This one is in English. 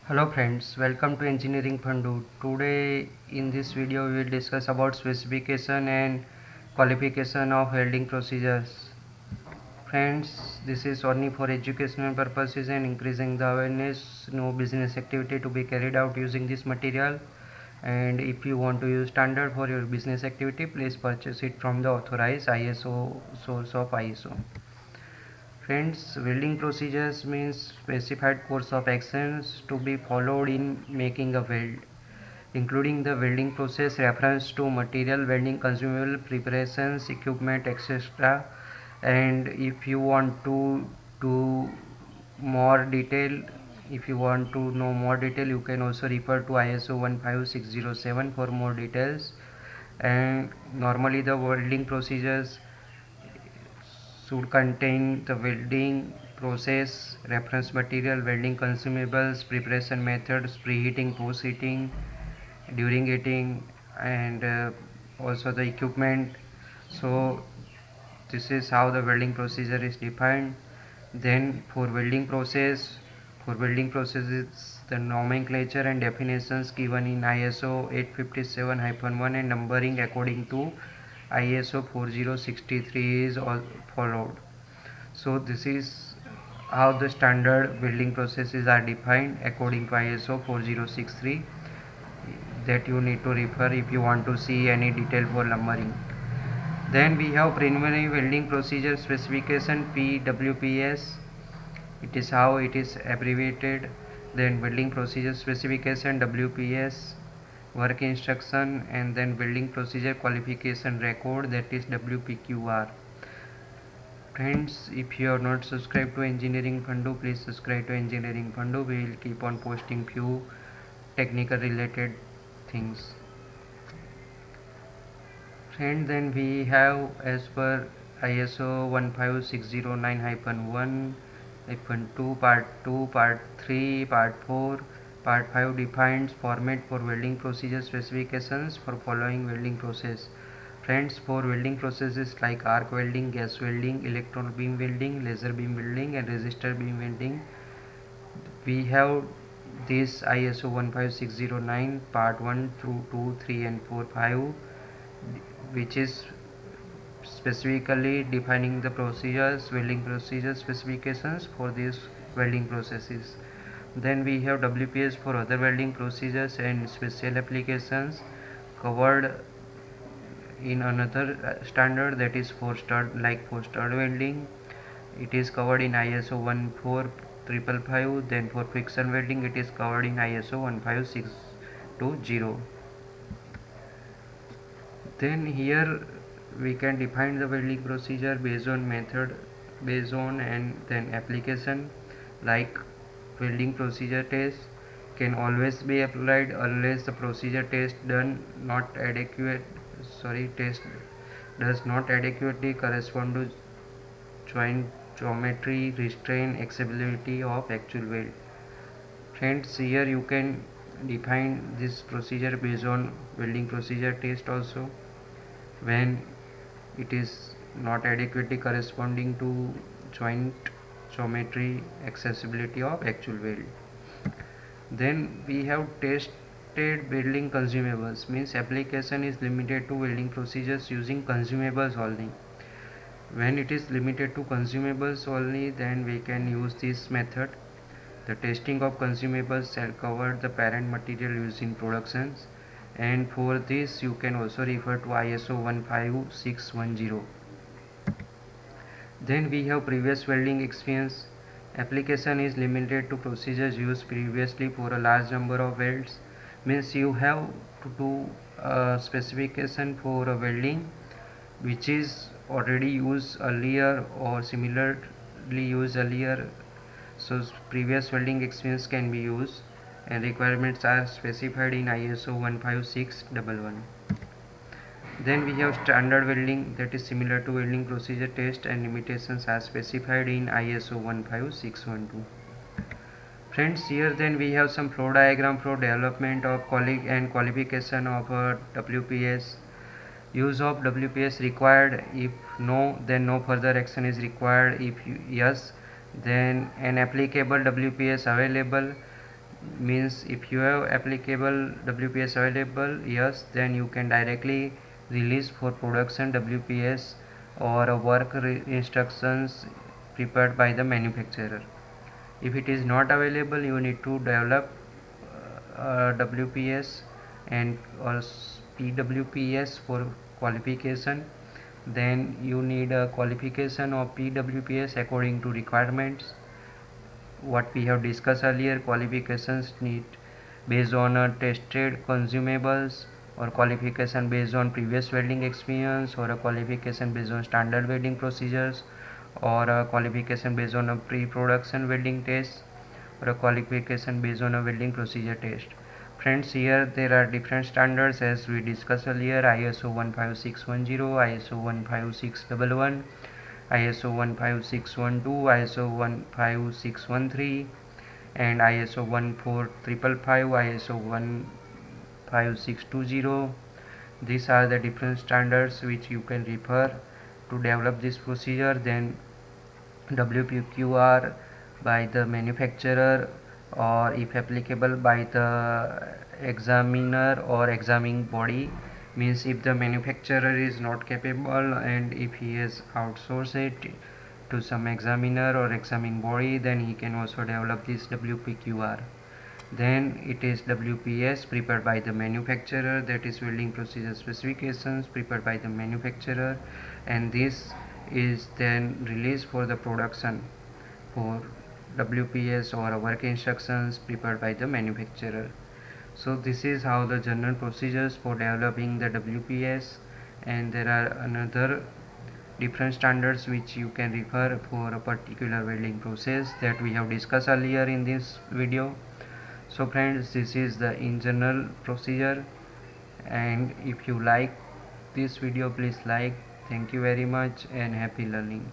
Hello friends, welcome to Engineering Fundu. Today in this video we will discuss about specification and qualification of welding procedures. Friends, this is only for educational purposes and increasing the awareness. No business activity to be carried out using this material. And if you want to use standard for your business activity, please purchase it from the authorized ISO source of ISO. Friends, welding procedures means specified course of actions to be followed in making a weld, including the welding process, reference to material, welding consumable, preparations, equipment, etc. And if you want to do more detail, if you want to know more detail, you can also refer to ISO 15607 for more details. And normally the welding procedures should contain the welding process, reference material, welding consumables, preparation methods, preheating, post-heating, during heating, and also the equipment. So this is how the welding procedure is defined. Then for welding processes, the nomenclature and definitions given in ISO 857-1 and numbering according to ISO 4063 is all followed. So this is how the standard welding processes are defined according to ISO 4063, that you need to refer if you want to see any detail for numbering. Then we have preliminary welding procedure specification, PWPS. It is how it is abbreviated. Then welding procedure specification, WPS, work instruction, and then welding procedure qualification record, that is WPQR. Friends, if you are not subscribed to Engineering Fundu, please subscribe to Engineering Fundu. We will keep on posting few technical related things. And then we have, as per ISO 15609-1, -2, Part 2, Part 3, Part 4, Part 5 defines format for welding procedure specifications for following welding process. Friends, for welding processes like arc welding, gas welding, electron beam welding, laser beam welding, and resistor beam welding, we have this ISO 15609 Part 1 through 2, 3, and 4, 5, which is specifically defining the procedures, welding procedure specifications for these welding processes. Then we have WPS for other welding procedures and special applications covered in another standard, that is for stud, like for stud welding. It is covered in ISO 14555. Then for friction welding it is covered in ISO 15620. Then here we can define the welding procedure based on method, based on, and then application. Like welding procedure test can always be applied unless the procedure test done not adequate test does not adequately correspond to joint geometry, restraint, accessibility of actual weld. Friends, here you can define this procedure based on welding procedure test also, when it is not adequately corresponding to joint geometry, accessibility of actual weld. Then we have tested welding consumables, means application is limited to welding procedures using consumables only. When it is limited to consumables only, then we can use this method. The testing of consumables shall cover the parent material used in productions, and for this you can also refer to ISO 15610. Then we have previous welding experience. Application is limited to procedures used previously for a large number of welds, means you have to do a specification for a welding which is already used earlier or similarly used earlier. So previous welding experience can be used, and requirements are specified in ISO 15611. Then we have standard welding, that is similar to welding procedure test, and limitations are specified in ISO 15612. Friends, here then we have some flow diagram for development of and qualification of WPS. Use of WPS required. If no, then no further action is required. If yes, then an applicable WPS available. Means if you have applicable WPS available, yes, then you can directly release for production WPS or a work instructions prepared by the manufacturer. If it is not available, you need to develop WPS and or PWPS for qualification. Then you need a qualification of PWPS according to requirements. What we have discussed earlier, qualifications need based on tested consumables, or qualification based on previous welding experience, or a qualification based on standard welding procedures, or a qualification based on a pre-production welding test, or a qualification based on a welding procedure test. Friends, here there are different standards as we discussed earlier: ISO 15610, ISO 15611, ISO 15612, ISO 15613, and ISO 14555, ISO 15620. These are the different standards which you can refer to develop this procedure. Then WPQR by the manufacturer, or if applicable by the examiner or examining body. Means if the manufacturer is not capable and if he has outsourced it to some examiner or examining body, then he can also develop this WPQR. Then it is WPS prepared by the manufacturer, that is welding procedure specifications prepared by the manufacturer, and this is then released for the production for WPS or work instructions prepared by the manufacturer. So this is how the general procedures for developing the WPS, and there are another different standards which you can refer for a particular welding process that we have discussed earlier in this video. So friends, this is the in general procedure, and if you like this video, please like. Thank you very much and happy learning.